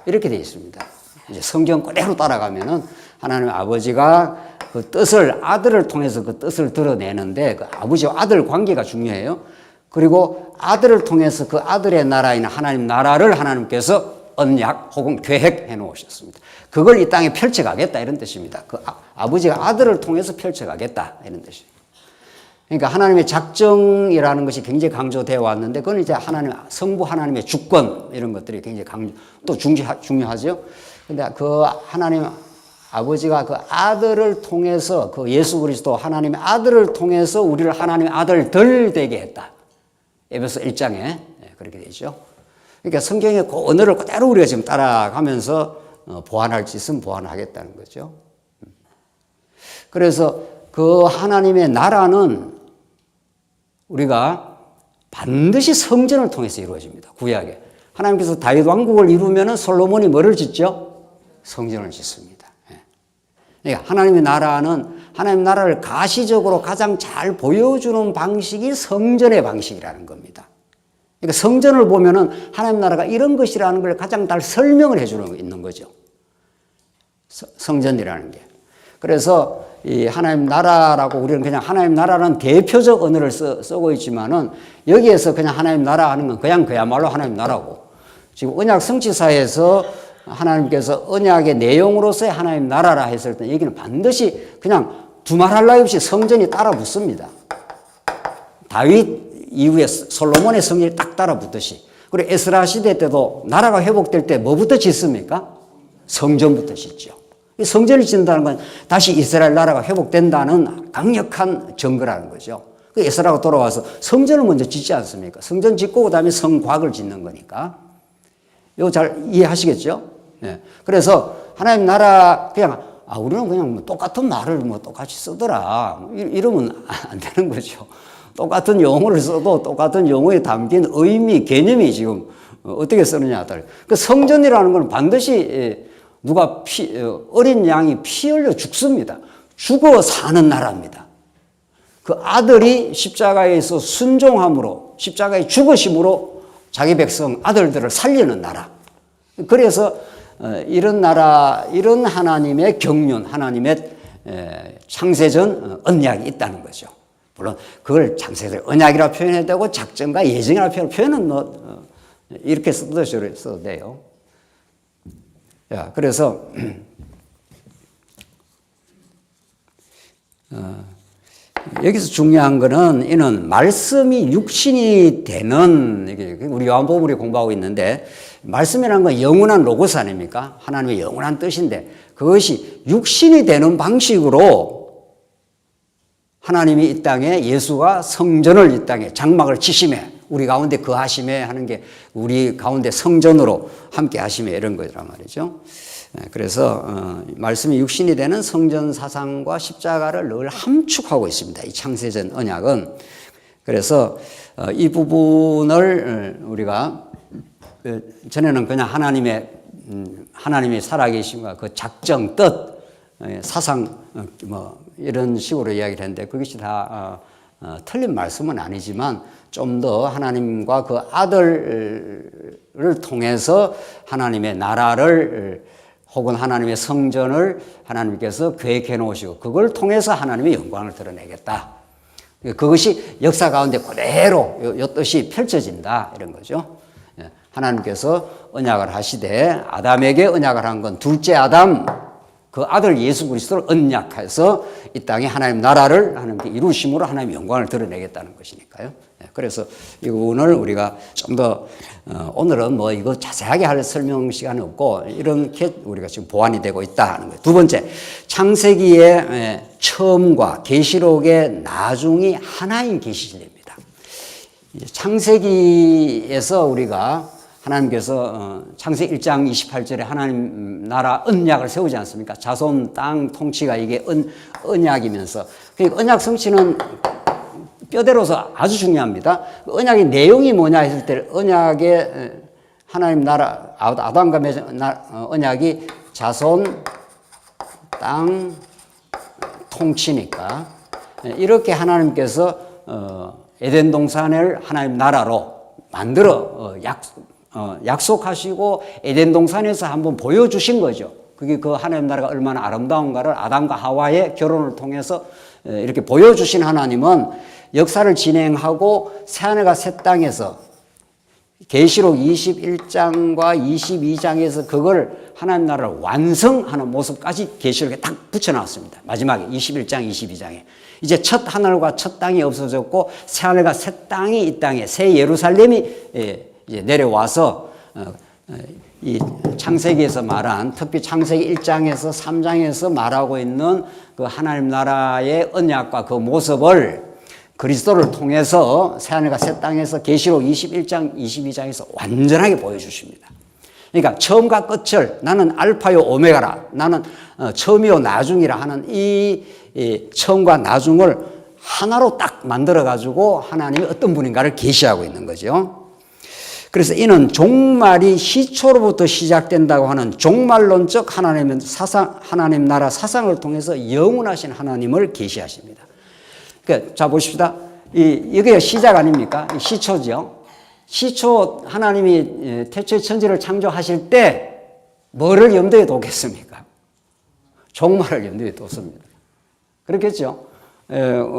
Speaker 1: 이렇게 되어 있습니다. 이제 성경 그대로 따라가면은 하나님 아버지가 그 뜻을 아들을 통해서 그 뜻을 드러내는데 그 아버지와 아들 관계가 중요해요. 그리고 아들을 통해서 그 아들의 나라인 하나님 나라를 하나님께서 언약 혹은 계획해 놓으셨습니다. 그걸 이 땅에 펼쳐가겠다 이런 뜻입니다. 그 아버지가 아들을 통해서 펼쳐가겠다 이런 뜻입니다. 그러니까 하나님의 작정이라는 것이 굉장히 강조되어 왔는데 그건 이제 성부 하나님의 주권 이런 것들이 굉장히 또 중요하죠. 근데 그 하나님 아버지가 그 아들을 통해서 그 예수 그리스도 하나님의 아들을 통해서 우리를 하나님의 아들들 되게 했다. 에베소 1장에 그렇게 되죠. 그러니까 성경의 그 언어를 그대로 우리가 지금 따라가면서 보완할 짓은 보완하겠다는 거죠. 그래서 그 하나님의 나라는 우리가 반드시 성전을 통해서 이루어집니다. 구약에. 하나님께서 다윗 왕국을 이루면은 솔로몬이 뭐를 짓죠? 성전을 짓습니다. 그러니까 하나님의 나라는 하나님 나라를 가시적으로 가장 잘 보여주는 방식이 성전의 방식이라는 겁니다. 그러니까 성전을 보면은 하나님 나라가 이런 것이라는 걸 가장 잘 설명을 해주는 있는 거죠. 성전이라는 게. 그래서 이 하나님 나라라고 우리는 그냥 하나님 나라는 대표적 언어를 쓰고 있지만은 여기에서 그냥 하나님 나라 하는 건 그냥 그야말로 하나님 나라고. 지금 언약 성취사에서 하나님께서 언약의 내용으로서의 하나님 나라라 했을 때 여기는 반드시 그냥 두말할 나위 없이 성전이 따라 붙습니다. 다윗 이후에 솔로몬의 성전이 딱 따라 붙듯이. 그리고 에스라 시대 때도 나라가 회복될 때 뭐부터 짓습니까? 성전부터 짓죠. 성전을 짓는다는 건 다시 이스라엘 나라가 회복된다는 강력한 증거라는 거죠. 그 에스라가 돌아와서 성전을 먼저 짓지 않습니까? 성전 짓고 그다음에 성곽을 짓는 거니까. 이거 잘 이해하시겠죠? 네. 그래서 하나님 나라 그냥 우리는 그냥 뭐 똑같은 말을 뭐 똑같이 쓰더라 이러면 안 되는 거죠. 똑같은 용어를 써도 똑같은 용어에 담긴 의미, 개념이 지금 어떻게 쓰느냐에 따라. 그 성전이라는 건 반드시 누가 어린 양이 피 흘려 죽습니다. 죽어 사는 나라입니다. 그 아들이 십자가에서 순종함으로, 십자가의 죽으심으로 자기 백성 아들들을 살리는 나라. 그래서 이런 나라, 이런 하나님의 경륜, 하나님의 창세전 언약이 있다는 거죠. 물론 그걸 창세전 언약이라 표현해도 되고 작전과 예정이라 표현은 뭐 이렇게 써도 돼요. 그래서 여기서 중요한 거는 이는 말씀이 육신이 되는, 우리 요한복음 우리 공부하고 있는데 말씀이라는 건 영원한 로고스 아닙니까? 하나님의 영원한 뜻인데 그것이 육신이 되는 방식으로 하나님이 이 땅에 예수가 성전을 이 땅에 장막을 치심에 우리 가운데 거하심에 하는 게 우리 가운데 성전으로 함께 하심에 이런 거란 말이죠. 그래서 말씀이 육신이 되는 성전 사상과 십자가를 늘 함축하고 있습니다. 이 창세전 언약은. 그래서 이 부분을 우리가 전에는 그냥 하나님의 살아계심과 그 작정, 뜻, 사상 뭐 이런 식으로 이야기를 했는데 그것이 다 틀린 말씀은 아니지만 좀 더 하나님과 그 아들을 통해서 하나님의 나라를 혹은 하나님의 성전을 하나님께서 계획해 놓으시고 그걸 통해서 하나님의 영광을 드러내겠다. 그것이 역사 가운데 그대로 이 뜻이 펼쳐진다 이런 거죠. 하나님께서 언약을 하시되 아담에게 언약을 한 건 둘째 아담 그 아들 예수 그리스도를 언약해서 이 땅에 하나님 나라를 하나님께 이루심으로 하나님의 영광을 드러내겠다는 것이니까요. 그래서 이 부분을 우리가 좀 더 오늘은 뭐 이거 자세하게 할 설명 시간이 없고 이렇게 우리가 지금 보완이 되고 있다 하는 거예요. 두 번째, 창세기의 처음과 계시록의 나중이 하나인 계시입니다. 창세기에서 우리가 하나님께서 창세기 1장 28절에 하나님 나라 언약을 세우지 않습니까? 자손 땅 통치가 이게 언약이면서 그 언약 성취는 뼈대로서 아주 중요합니다. 언약의 내용이 뭐냐 했을 때 언약의 하나님 나라 아담과 맺은 언약이 자손 땅 통치니까 이렇게 하나님께서 에덴 동산을 하나님 나라로 만들어 약속하시고 에덴 동산에서 한번 보여주신 거죠. 그게 그 하나님 나라가 얼마나 아름다운가를 아담과 하와의 결혼을 통해서 이렇게 보여주신 하나님은 역사를 진행하고 새하늘과 새 땅에서 계시록 21장과 22장에서 그걸 하나님 나라를 완성하는 모습까지 계시록에 딱 붙여놨습니다. 마지막에 21장, 22장에. 이제 첫 하늘과 첫 땅이 없어졌고 새하늘과 새 땅이 이 땅에 새 예루살렘이 이제 내려와서 이 창세기에서 말한 특히 창세기 1장에서 3장에서 말하고 있는 그 하나님 나라의 언약과 그 모습을 그리스도를 통해서 새하늘과 새 땅에서 계시록 21장, 22장에서 완전하게 보여주십니다. 그러니까 처음과 끝을 나는 알파요 오메가라, 나는 처음이요 나중이라 하는 이 처음과 나중을 하나로 딱 만들어가지고 하나님이 어떤 분인가를 계시하고 있는 거죠. 그래서 이는 종말이 시초로부터 시작된다고 하는 종말론적 하나님 나라 사상을 통해서 영원하신 하나님을 계시하십니다. 그러니까 자 보십시다. 이게 시작 아닙니까? 시초죠. 시초 하나님이 태초의 천지를 창조하실 때 뭐를 염두에 두겠습니까? 종말을 염두에 뒀습니다. 그렇겠죠?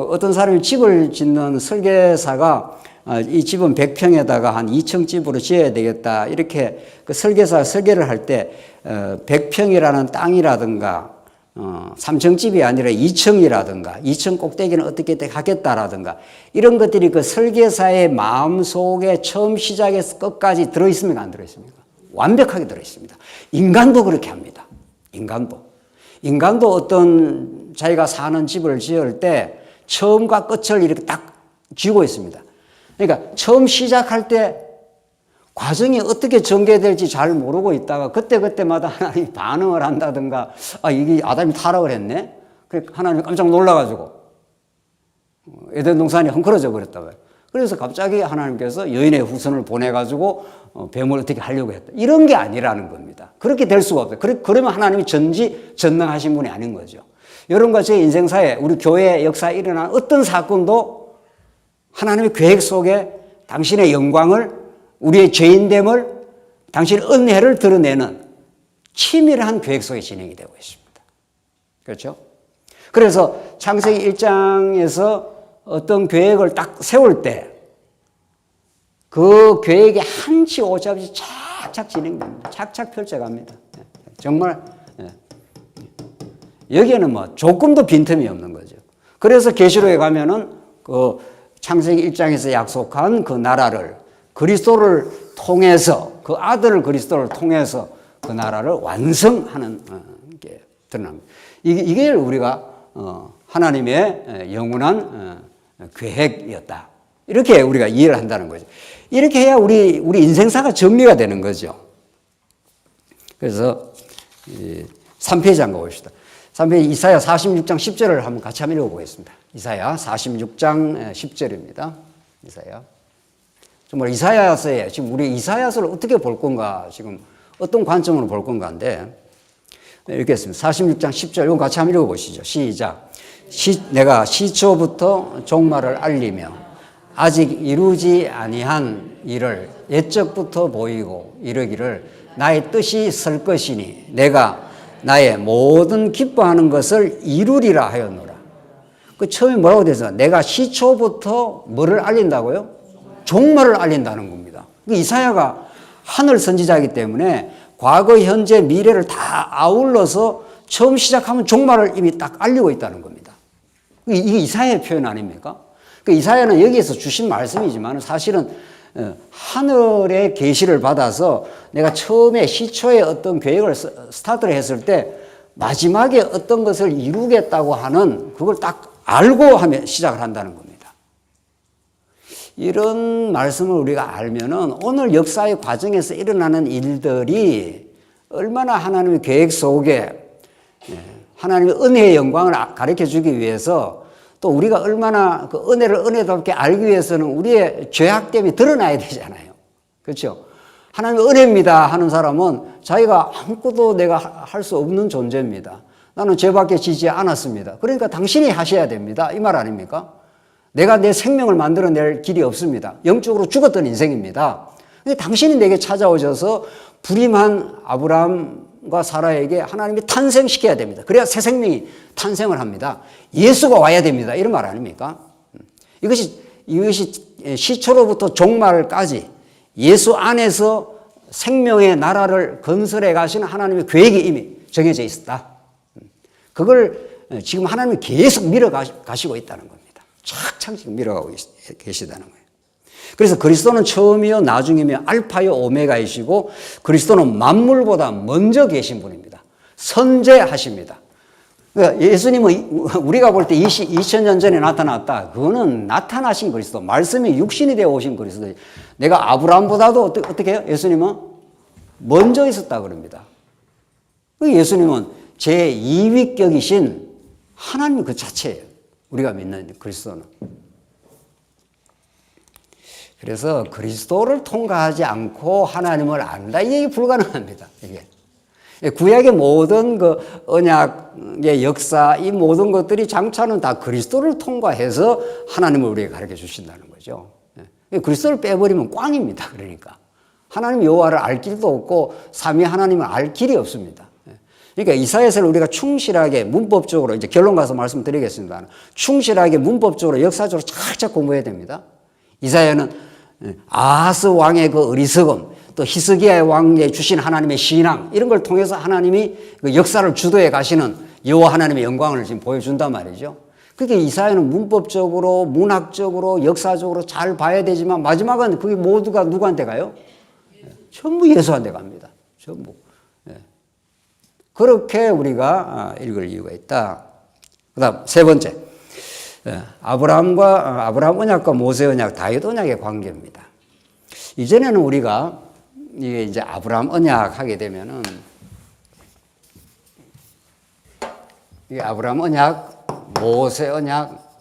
Speaker 1: 어떤 사람이 집을 짓는 설계사가 이 집은 100평에다가 한 2층 집으로 지어야 되겠다. 이렇게 그 설계사 설계를 할 때 100평이라는 땅이라든가 3층 집이 아니라 2층이라든가 2층 꼭대기는 어떻게 하겠다라든가 이런 것들이 그 설계사의 마음속에 처음 시작에서 끝까지 들어있습니까? 안 들어있습니까? 완벽하게 들어있습니다. 인간도 그렇게 합니다. 인간도 어떤 자기가 사는 집을 지을 때 처음과 끝을 이렇게 딱 쥐고 있습니다. 그러니까 처음 시작할 때 과정이 어떻게 전개될지 잘 모르고 있다가 그때마다 하나님이 반응을 한다든가 이게 아담이 타락을 했네? 그래 하나님이 깜짝 놀라가지고 에덴 동산이 헝클어져 버렸다고요. 그래서 갑자기 하나님께서 여인의 후손을 보내가지고 뱀을 어떻게 하려고 했다. 이런 게 아니라는 겁니다. 그렇게 될 수가 없어요. 그러면 하나님이 전능하신 분이 아닌 거죠. 여러분과 제 인생사에 우리 교회 역사에 일어난 어떤 사건도 하나님의 계획 속에 당신의 영광을 우리의 죄인됨을 당신의 은혜를 드러내는 치밀한 계획 속에 진행이 되고 있습니다. 그렇죠? 그래서 창세기 1장에서 어떤 계획을 딱 세울 때 그 계획이 한치 오차없이 착착 진행됩니다. 착착 펼쳐갑니다. 정말 여기에는 뭐 조금도 빈틈이 없는 거죠. 그래서 계시록에 가면은 그 창세기 1장에서 약속한 그 나라를 그리스도를 통해서 그 아들을 그리스도를 통해서 그 나라를 완성하는 게 드러납니다. 이게 우리가 하나님의 영원한 계획이었다. 이렇게 우리가 이해를 한다는 거죠. 이렇게 해야 우리 인생사가 정리가 되는 거죠. 그래서 3페이지 한번 봅시다. 3페이지 이사야 46장 10절을 한번 같이 한번 읽어보겠습니다. 이사야 46장 10절입니다. 이사야. 정말 이사야서에 지금 우리 이사야서를 어떻게 볼 건가, 지금 어떤 관점으로 볼 건가인데 이렇게 했습니다. 46장 10절 이거 같이 한번 읽어보시죠. 시작. 내가 시초부터 종말을 알리며 아직 이루지 아니한 일을 옛적부터 보이고 이르기를 나의 뜻이 설 것이니 내가 나의 모든 기뻐하는 것을 이루리라 하였노라. 그 처음에 뭐라고 돼서 내가 시초부터 뭐를 알린다고요? 종말을 알린다는 겁니다. 이사야가 하늘 선지자이기 때문에 과거, 현재, 미래를 다 아울러서 처음 시작하면 종말을 이미 딱 알리고 있다는 겁니다. 이게 이사야의 표현 아닙니까? 이사야는 여기에서 주신 말씀이지만 사실은 하늘의 계시를 받아서 내가 처음에 시초에 어떤 계획을 스타트를 했을 때 마지막에 어떤 것을 이루겠다고 하는 그걸 딱 알고 하면 시작을 한다는 겁니다. 이런 말씀을 우리가 알면은 오늘 역사의 과정에서 일어나는 일들이 얼마나 하나님의 계획 속에 하나님의 은혜의 영광을 가르쳐 주기 위해서 또 우리가 얼마나 그 은혜를 은혜답게 알기 위해서는 우리의 죄악됨이 드러나야 되잖아요. 그렇죠? 하나님의 은혜입니다 하는 사람은 자기가 아무것도 내가 할 수 없는 존재입니다. 나는 죄밖에 지지 않았습니다. 그러니까 당신이 하셔야 됩니다. 이 말 아닙니까? 내가 내 생명을 만들어낼 길이 없습니다. 영적으로 죽었던 인생입니다. 근데 당신이 내게 찾아오셔서 불임한 아브라함과 사라에게 하나님이 탄생시켜야 됩니다. 그래야 새 생명이 탄생을 합니다. 예수가 와야 됩니다. 이런 말 아닙니까? 이것이 시초로부터 종말까지 예수 안에서 생명의 나라를 건설해 가시는 하나님의 계획이 이미 정해져 있었다. 그걸 지금 하나님이 계속 밀어가시고 있다는 겁니다. 착착 지금 밀어가고 계시다는 거예요. 그래서 그리스도는 처음이요 나중이며 알파요 오메가이시고 그리스도는 만물보다 먼저 계신 분입니다. 선제하십니다. 그러니까 예수님은 우리가 볼 때 2000년 전에 나타났다. 그거는 나타나신 그리스도. 말씀이 육신이 되어 오신 그리스도. 내가 아브라함보다도 어떻게 해요? 예수님은 먼저 있었다 그럽니다. 예수님은 제2위격이신 하나님 그 자체예요. 우리가 믿는 그리스도는. 그래서 그리스도를 통과하지 않고 하나님을 안다. 이게 불가능합니다. 이게. 구약의 모든 그 언약의 역사, 이 모든 것들이 장차는 다 그리스도를 통과해서 하나님을 우리에게 가르쳐 주신다는 거죠. 그리스도를 빼버리면 꽝입니다. 그러니까. 하나님 여호와를 알 길도 없고 삼위 하나님을 알 길이 없습니다. 그러니까 이사야서를 우리가 충실하게 문법적으로 이제 결론 가서 말씀드리겠습니다. 충실하게 문법적으로 역사적으로 착착 공부해야 됩니다. 이사야는 아하스 왕의 그 어리석음, 또 히스기야 왕에 주신 하나님의 신앙 이런 걸 통해서 하나님이 그 역사를 주도해 가시는 여호와 하나님의 영광을 지금 보여준단 말이죠. 그게 이사야는 문법적으로, 문학적으로, 역사적으로 잘 봐야 되지만 마지막은 그게 모두가 누구한테 가요? 전부 예수한테 갑니다. 전부. 그렇게 우리가 읽을 이유가 있다. 그 다음 세 번째. 아브라함 언약과 모세 언약, 다윗 언약의 관계입니다. 이전에는 우리가 이게 이제 아브라함 언약 하게 되면은 이게 아브라함 언약, 모세 언약,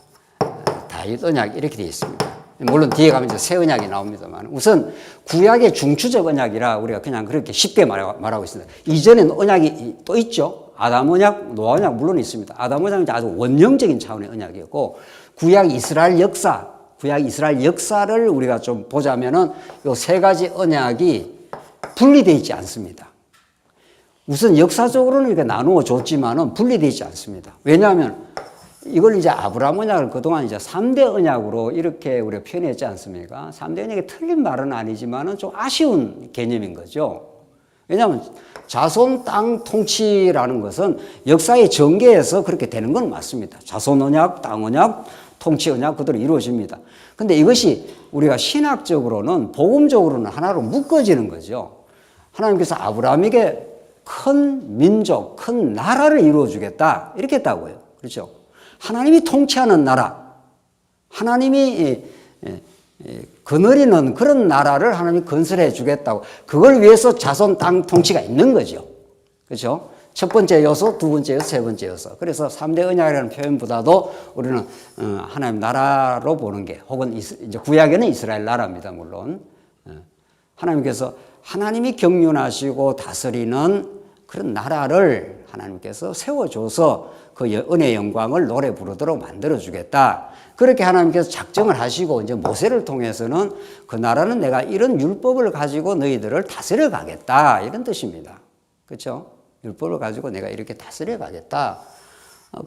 Speaker 1: 다윗 언약 이렇게 되어 있습니다. 물론 뒤에 가면 이제 새 언약이 나옵니다만 우선 구약의 중추적 언약이라 우리가 그냥 그렇게 쉽게 말하고 있습니다. 이전에는 언약이 또 있죠. 아담 언약, 노아 언약 물론 있습니다. 아담 언약은 아주 원형적인 차원의 언약이었고 구약 이스라엘 역사를 우리가 좀 보자면은 요 세 가지 언약이 분리되어 있지 않습니다. 우선 역사적으로는 이렇게 나누어 줬지만은 분리되어 있지 않습니다. 왜냐하면 이걸 이제 아브라함 언약을 그동안 이제 3대 언약으로 이렇게 우리가 표현했지 않습니까? 3대 언약이 틀린 말은 아니지만은 좀 아쉬운 개념인 거죠. 왜냐하면 자손 땅 통치라는 것은 역사의 전개에서 그렇게 되는 건 맞습니다. 자손 언약, 땅 언약, 통치 언약 그대로 이루어집니다. 근데 이것이 우리가 신학적으로는 복음적으로는 하나로 묶어지는 거죠. 하나님께서 아브라함에게 큰 민족, 큰 나라를 이루어 주겠다 이렇게 했다고요. 그렇죠? 하나님이 통치하는 나라, 하나님이 거느리는 그런 나라를 하나님이 건설해 주겠다고 그걸 위해서 자손 땅 통치가 있는 거죠. 그렇죠? 첫 번째 요소, 두 번째 요소, 세 번째 요소. 그래서 3대 언약이라는 표현보다도 우리는 하나님 나라로 보는 게 혹은 이제 구약에는 이스라엘 나라입니다. 물론 하나님께서 하나님이 경륜하시고 다스리는 그런 나라를 하나님께서 세워줘서 그 은혜의 영광을 노래 부르도록 만들어주겠다. 그렇게 하나님께서 작정을 하시고 이제 모세를 통해서는 그 나라는 내가 이런 율법을 가지고 너희들을 다스려 가겠다. 이런 뜻입니다. 그렇죠? 율법을 가지고 내가 이렇게 다스려 가겠다.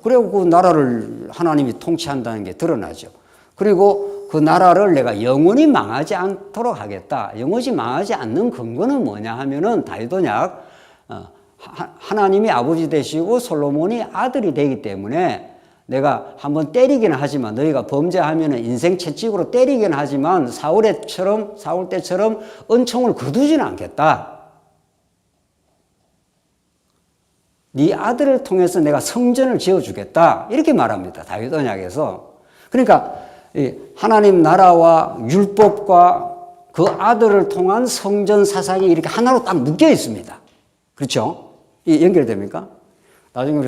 Speaker 1: 그리고 그 나라를 하나님이 통치한다는 게 드러나죠. 그리고 그 나라를 내가 영원히 망하지 않도록 하겠다. 영원히 망하지 않는 근거는 뭐냐 하면은 다윗 언약 하나님이 아버지 되시고 솔로몬이 아들이 되기 때문에 내가 한번 때리기는 하지만 너희가 범죄하면 인생 채찍으로 때리기는 하지만 사울 때처럼 은총을 거두지는 않겠다. 네 아들을 통해서 내가 성전을 지어주겠다. 이렇게 말합니다. 다윗 언약에서. 그러니까 하나님 나라와 율법과 그 아들을 통한 성전 사상이 이렇게 하나로 딱 묶여 있습니다. 그렇죠? 연결됩니까? 나중에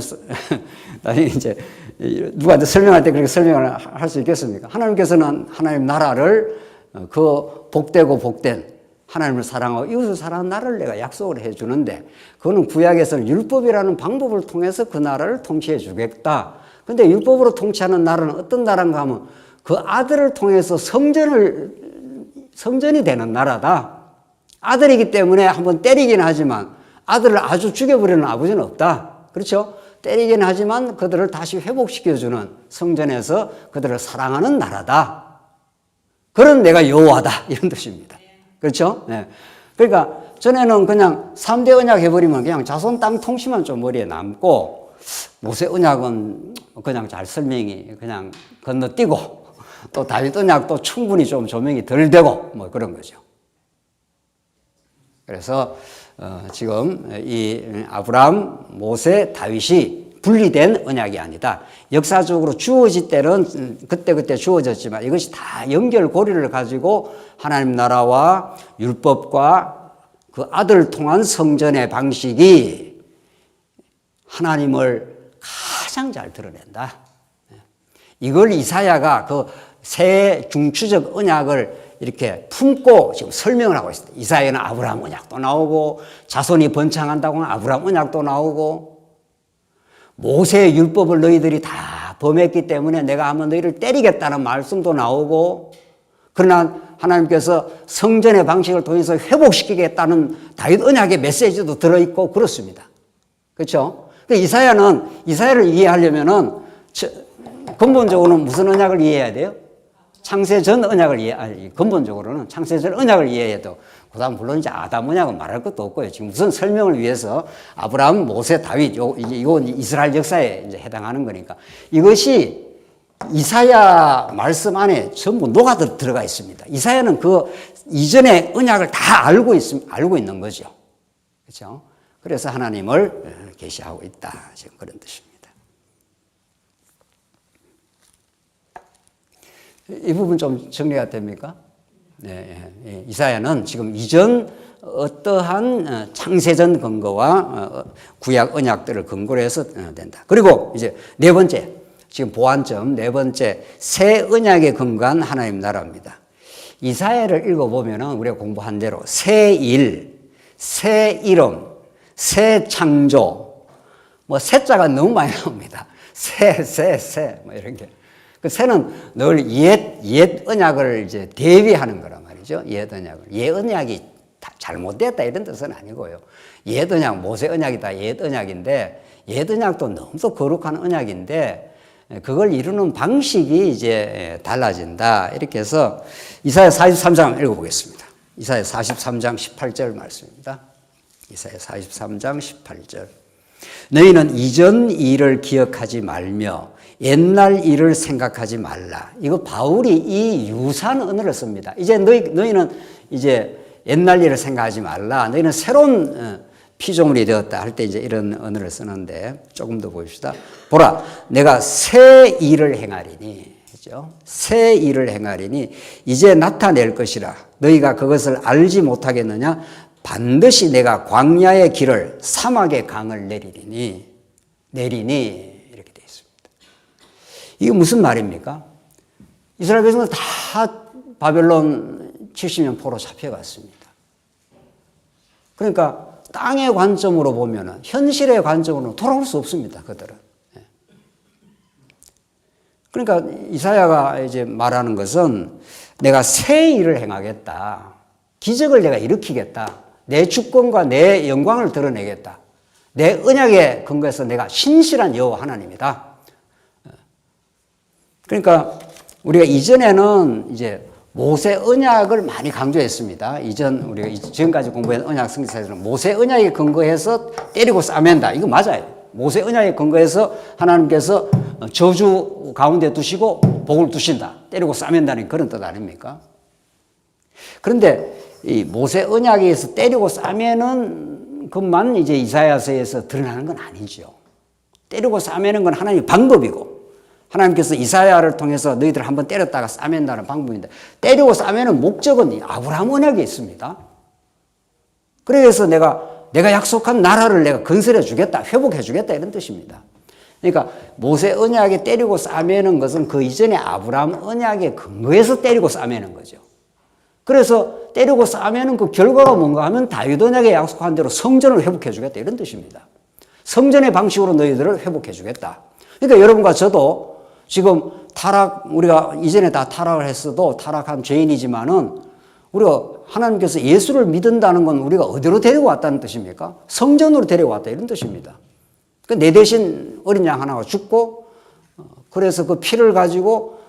Speaker 1: 이제 누구한테 설명할 때 그렇게 설명을 할 수 있겠습니까? 하나님께서는 하나님 나라를 그 복되고 복된 하나님을 사랑하고 이웃을 사랑하는 나라를 내가 약속을 해 주는데 그거는 구약에서는 율법이라는 방법을 통해서 그 나라를 통치해 주겠다. 근데 율법으로 통치하는 나라는 어떤 나라인가 하면 그 아들을 통해서 성전이 되는 나라다. 아들이기 때문에 한번 때리긴 하지만 아들을 아주 죽여버리는 아버지는 없다. 그렇죠? 때리긴 하지만 그들을 다시 회복시켜주는 성전에서 그들을 사랑하는 나라다. 그런 내가 여호와다. 이런 뜻입니다. 그렇죠? 네. 그러니까 전에는 그냥 3대 언약 해버리면 그냥 자손 땅 통치만 좀 머리에 남고 모세 언약은 그냥 잘 설명이 그냥 건너뛰고 또 다윗 언약도 충분히 좀 조명이 덜 되고 뭐 그런 거죠. 그래서 지금 이 아브라함, 모세, 다윗이 분리된 언약이 아니다. 역사적으로 주어질 때는 그때그때 주어졌지만 이것이 다 연결고리를 가지고 하나님 나라와 율법과 그 아들을 통한 성전의 방식이 하나님을 가장 잘 드러낸다. 이걸 이사야가 그 새 중추적 언약을 이렇게 품고 지금 설명을 하고 있습니다. 이사야는 아브라함 언약도 나오고 자손이 번창한다고 하는 아브라함 언약도 나오고 모세의 율법을 너희들이 다 범했기 때문에 내가 한번 너희를 때리겠다는 말씀도 나오고 그러나 하나님께서 성전의 방식을 통해서 회복시키겠다는 다윗 언약의 메시지도 들어있고 그렇습니다. 그렇죠? 이사야를 이해하려면은 근본적으로는 무슨 언약을 이해해야 돼요? 창세전 언약을 근본적으로는 창세전 언약을 이해해도 그다음 물론 이제 아담 언약은 말할 것도 없고요. 지금 무슨 설명을 위해서 아브라함, 모세, 다윗 이건 이스라엘 역사에 이제 해당하는 거니까 이것이 이사야 말씀 안에 전부 녹아 들어가 있습니다. 이사야는 그 이전의 언약을 다 알고 있는 거죠. 그렇죠? 그래서 하나님을 계시하고 있다. 지금 그런 뜻입니다. 이 부분 좀 정리가 됩니까? 네, 이사야는 지금 이전 어떠한 창세전 근거와 구약 언약들을 근거로 해서 된다. 그리고 이제 네 번째, 지금 보완점 네 번째, 새 언약에 근거한 하나님 나라입니다. 이사야를 읽어보면은 우리가 공부한 대로 새 일, 새 이름, 새 창조, 뭐 새자가 너무 많이 나옵니다. 뭐 이런 게. 그 새는 늘 옛 언약을 이제 대비하는 거란 말이죠. 옛 언약을. 옛 언약이 잘못됐다 이런 뜻은 아니고요. 옛 언약, 모세 언약이다 옛 언약인데 옛 언약도 너무 거룩한 언약인데 그걸 이루는 방식이 이제 달라진다. 이렇게 해서 이사야 43장 읽어보겠습니다. 이사야 43장 18절 말씀입니다. 이사야 43장 18절. 너희는 이전 일을 기억하지 말며 옛날 일을 생각하지 말라. 이거 바울이 이 유사한 언어를 씁니다. 이제 너희는 이제 옛날 일을 생각하지 말라. 너희는 새로운 피조물이 되었다 할 때 이제 이런 언어를 쓰는데 조금 더 보십시다. 보라, 내가 새 일을 행하리니, 그죠? 새 일을 행하리니 이제 나타낼 것이라. 너희가 그것을 알지 못하겠느냐? 반드시 내가 광야의 길을 사막의 강을 내리니 이렇게 되어 있습니다. 이게 무슨 말입니까? 이스라엘 백성들 다 바벨론 70년 포로 잡혀갔습니다. 그러니까 땅의 관점으로 보면은 현실의 관점으로 돌아올 수 없습니다. 그들은. 그러니까 이사야가 이제 말하는 것은 내가 새 일을 행하겠다. 기적을 내가 일으키겠다. 내 주권과 내 영광을 드러내겠다. 내 언약에 근거해서 내가 신실한 여호와 하나님이다. 그러니까 우리가 이전에는 이제 모세 언약을 많이 강조했습니다. 우리가 지금까지 공부한 언약 성경에서는 모세 언약에 근거해서 때리고 싸맨다. 이거 맞아요. 모세 언약에 근거해서 하나님께서 저주 가운데 두시고 복을 두신다. 때리고 싸맨다는 그런 뜻 아닙니까? 그런데 이 모세 언약에서 때리고 싸매는 것만 이제 이사야서에서 드러나는 건 아니죠. 때리고 싸매는 건 하나님의 방법이고 하나님께서 이사야를 통해서 너희들 한번 때렸다가 싸맨다는 방법인데 때리고 싸매는 목적은 아브라함 언약에 있습니다. 그래서 내가 약속한 나라를 내가 건설해 주겠다, 회복해 주겠다 이런 뜻입니다. 그러니까 모세 언약에 때리고 싸매는 것은 그 이전에 아브라함 언약에 근거해서 때리고 싸매는 거죠. 그래서 때리고 싸매는 그 결과가 뭔가 하면 다윗 언약에 약속한 대로 성전을 회복해 주겠다 이런 뜻입니다. 성전의 방식으로 너희들을 회복해 주겠다. 그러니까 여러분과 저도 지금 우리가 이전에 다 타락을 했어도 타락한 죄인이지만은 우리가 하나님께서 예수를 믿는다는 건 우리가 어디로 데리고 왔다는 뜻입니까? 성전으로 데리고 왔다 이런 뜻입니다. 그러니까 내 대신 어린 양 하나가 죽고 그래서 그 피를 가지고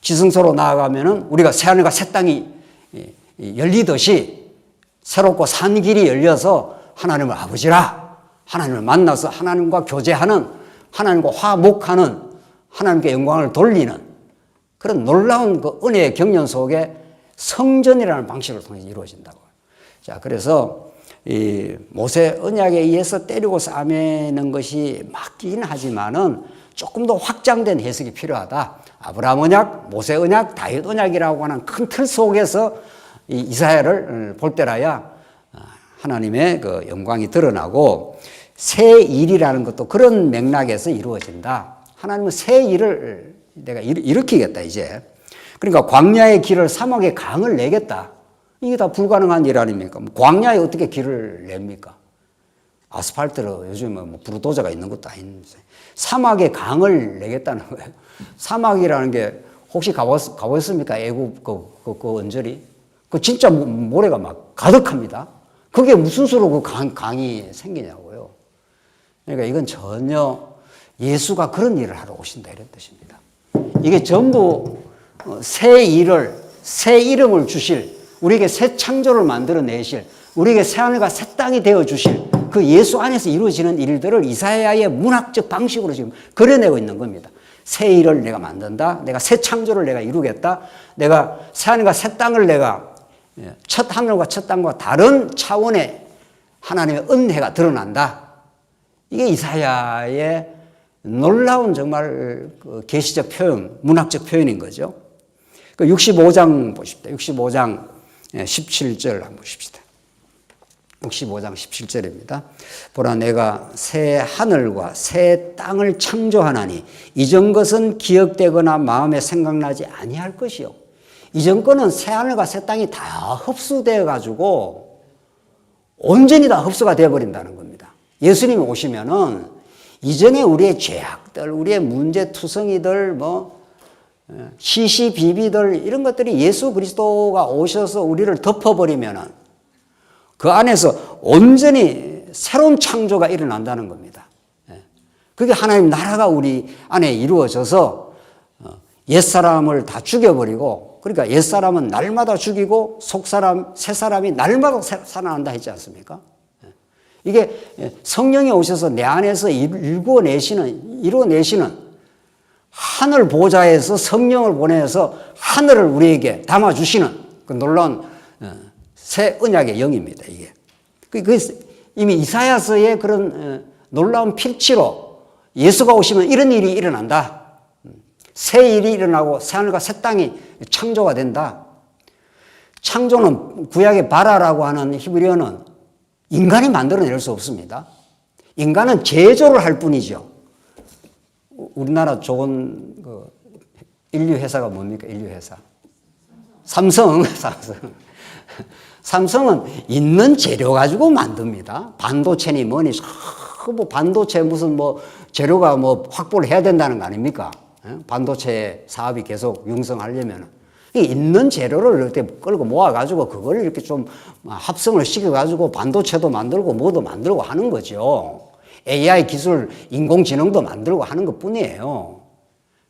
Speaker 1: 지성소로 나아가면은 우리가 새하늘과 새 땅이 열리듯이 새롭고 산 길이 열려서 하나님을 아버지라 하나님을 만나서 하나님과 교제하는 하나님과 화목하는 하나님께 영광을 돌리는 그런 놀라운 그 은혜의 경륜 속에 성전이라는 방식을 통해서 이루어진다고. 자, 그래서 이 모세 언약에 의해서 때리고 싸매는 것이 맞긴 하지만은 조금 더 확장된 해석이 필요하다. 아브라함 언약, 모세 언약, 다윗 언약이라고 하는 큰 틀 속에서 이 이사야를 볼 때라야 하나님의 그 영광이 드러나고 새 일이라는 것도 그런 맥락에서 이루어진다. 하나님은 새 일을 내가 일으키겠다 이제. 그러니까 광야의 길을 사막의 강을 내겠다. 이게 다 불가능한 일 아닙니까? 광야에 어떻게 길을 냅니까? 아스팔트로 요즘에 뭐 부르도저가 있는 것도 아닌데 사막의 강을 내겠다는 거예요. 사막이라는 게 혹시 가보셨습니까? 애굽 그 언저리? 그 진짜 모래가 막 가득합니다. 그게 무슨 수로 그 강이 생기냐고요. 그러니까 이건 전혀 예수가 그런 일을 하러 오신다 이런 뜻입니다. 이게 전부 새 일을, 새 이름을 주실, 우리에게 새 창조를 만들어내실, 우리에게 새 하늘과 새 땅이 되어주실 그 예수 안에서 이루어지는 일들을 이사야의 문학적 방식으로 지금 그려내고 있는 겁니다. 새 일을 내가 만든다. 내가 새 창조를 내가 이루겠다. 내가 새 하늘과 새 땅을 내가 첫 하늘과 첫 땅과 다른 차원의 하나님의 은혜가 드러난다. 이게 이사야의 놀라운 정말 계시적 표현, 문학적 표현인 거죠. 65장 보십시다. 65장 17절 한번 보십시다. 65장 17절입니다. 보라 내가 새 하늘과 새 땅을 창조하나니 이전 것은 기억되거나 마음에 생각나지 아니할 것이요. 이전 거는 새 하늘과 새 땅이 다 흡수되어 가지고 온전히 다 흡수가 되어 버린다는 겁니다. 예수님이 오시면은 이전에 우리의 죄악들, 우리의 문제투성이들, 시시비비들 이런 것들이 예수 그리스도가 오셔서 우리를 덮어버리면은 그 안에서 온전히 새로운 창조가 일어난다는 겁니다. 그게 하나님 나라가 우리 안에 이루어져서 옛사람을 다 죽여버리고, 그러니까 옛사람은 날마다 죽이고 속사람, 새사람이 날마다 살아난다 했지 않습니까? 이게 성령이 오셔서 내 안에서 이루어내시는 하늘 보좌에서 성령을 보내서 하늘을 우리에게 담아주시는 그 놀라운 새 언약의 영입니다, 이게. 이미 이사야서의 그런 놀라운 필치로 예수가 오시면 이런 일이 일어난다. 새 일이 일어나고 새 하늘과 새 땅이 창조가 된다. 창조는 구약의 바라라고 하는 히브리어는 인간이 만들어낼 수 없습니다. 인간은 제조를 할 뿐이죠. 우리나라 좋은 인류 회사가 뭡니까? 인류 회사. 삼성. 삼성은 있는 재료 가지고 만듭니다. 반도체니 뭐니, 반도체 무슨 재료가 확보를 해야 된다는 거 아닙니까? 반도체 사업이 계속 융성하려면. 있는 재료를 이렇게 끌고 모아가지고 그걸 이렇게 좀 합성을 시켜가지고 반도체도 만들고 뭐도 만들고 하는 거죠. AI 기술, 인공지능도 만들고 하는 것 뿐이에요.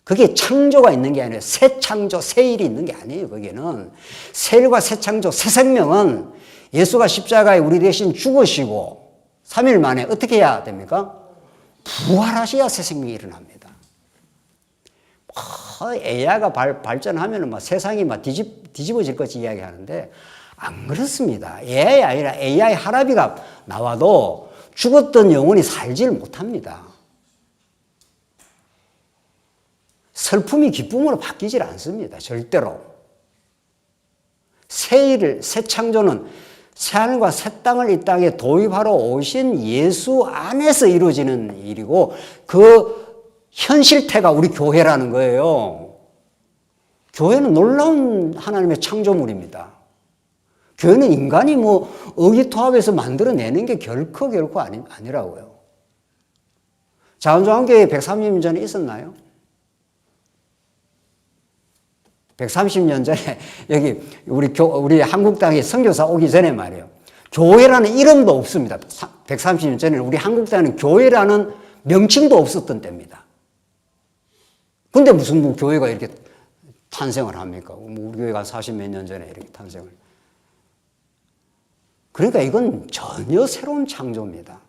Speaker 1: 그게 창조가 있는 게 아니에요. 새 창조, 새 일이 있는 게 아니에요. 거기는 새 일과 새 창조, 새 생명은 예수가 십자가에 우리 대신 죽으시고 3일 만에 어떻게 해야 됩니까? 부활하셔야 새 생명이 일어납니다. AI가 발전하면 세상이 뒤집어질 것이 이야기하는데 안 그렇습니다. AI 아니라 AI 할아비가 나와도 죽었던 영혼이 살지를 못합니다. 슬픔이 기쁨으로 바뀌질 않습니다. 절대로. 새 창조는 새 하늘과 새 땅을 이 땅에 도입하러 오신 예수 안에서 이루어지는 일이고 그 현실태가 우리 교회라는 거예요. 교회는 놀라운 하나님의 창조물입니다. 교회는 인간이 의기투합해서 만들어내는 게 결코 아니라고요. 자원조항교회 130년 전에 있었나요? 130년 전에 여기 우리 한국 땅에 선교사 오기 전에 말이에요. 교회라는 이름도 없습니다. 130년 전에는 우리 한국 땅에는 교회라는 명칭도 없었던 때입니다. 근데 무슨 교회가 이렇게 탄생을 합니까? 우리 교회가 40몇 년 전에 이렇게 탄생을. 그러니까 이건 전혀 새로운 창조입니다.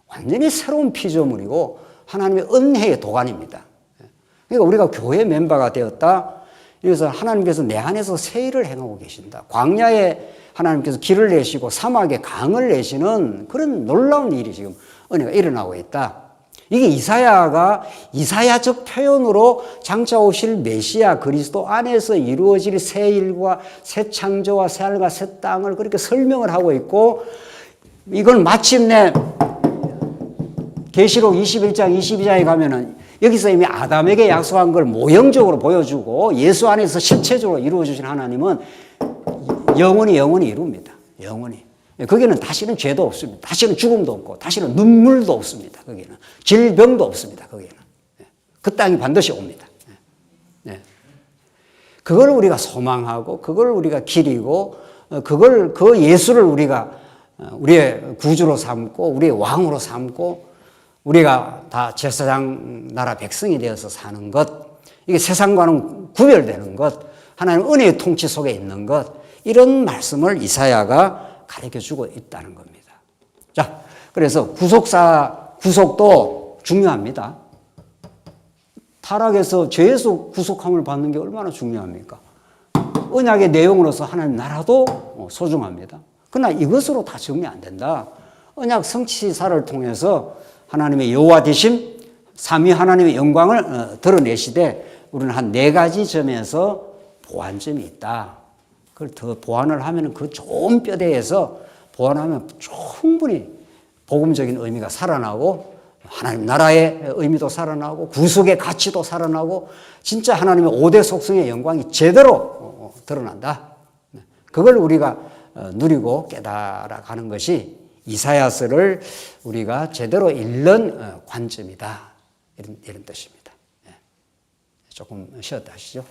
Speaker 1: 완전히 새로운 피조물이고 하나님의 은혜의 도가니입니다. 그러니까 우리가 교회 멤버가 되었다. 그래서 하나님께서 내 안에서 새 일을 행하고 계신다. 광야에 하나님께서 길을 내시고 사막에 강을 내시는 그런 놀라운 일이 지금 은혜가 일어나고 있다. 이게 이사야가 이사야적 표현으로 장차 오실 메시아 그리스도 안에서 이루어질 새 일과 새 창조와 새 하늘과 새 땅을 그렇게 설명을 하고 있고, 이건 마침내 계시록 21장 22장에 가면은 여기서 이미 아담에게 약속한 걸 모형적으로 보여주고 예수 안에서 실체적으로 이루어주신 하나님은 영원히 이룹니다. 영원히. 거기는 다시는 죄도 없습니다. 다시는 죽음도 없고 다시는 눈물도 없습니다. 거기는 질병도 없습니다. 거기는 그 땅이 반드시 옵니다. 그걸 우리가 소망하고 그걸 우리가 기리고 그 예수를 우리가 우리의 구주로 삼고 우리의 왕으로 삼고 우리가 다 제사장 나라 백성이 되어서 사는 것, 이게 세상과는 구별되는 것, 하나님 은혜의 통치 속에 있는 것, 이런 말씀을 이사야가 가르쳐주고 있다는 겁니다. 자, 그래서 구속도 중요합니다. 타락에서 죄에서 구속함을 받는 게 얼마나 중요합니까? 언약의 내용으로서 하나님 나라도 소중합니다. 그러나 이것으로 다 정리 안 된다. 언약 성취사를 통해서 하나님의 여호와 되심, 삼위 하나님의 영광을 드러내시되 우리는 한 4가지 점에서 보완점이 있다. 그걸 더 보완을 하면 그 좋은 뼈대에서 보완하면 충분히 복음적인 의미가 살아나고 하나님 나라의 의미도 살아나고 구속의 가치도 살아나고 진짜 하나님의 5대 속성의 영광이 제대로 드러난다. 그걸 우리가 누리고 깨달아가는 것이 이사야서를 우리가 제대로 읽는 관점이다. 이런 뜻입니다. 조금 쉬었다 하시죠.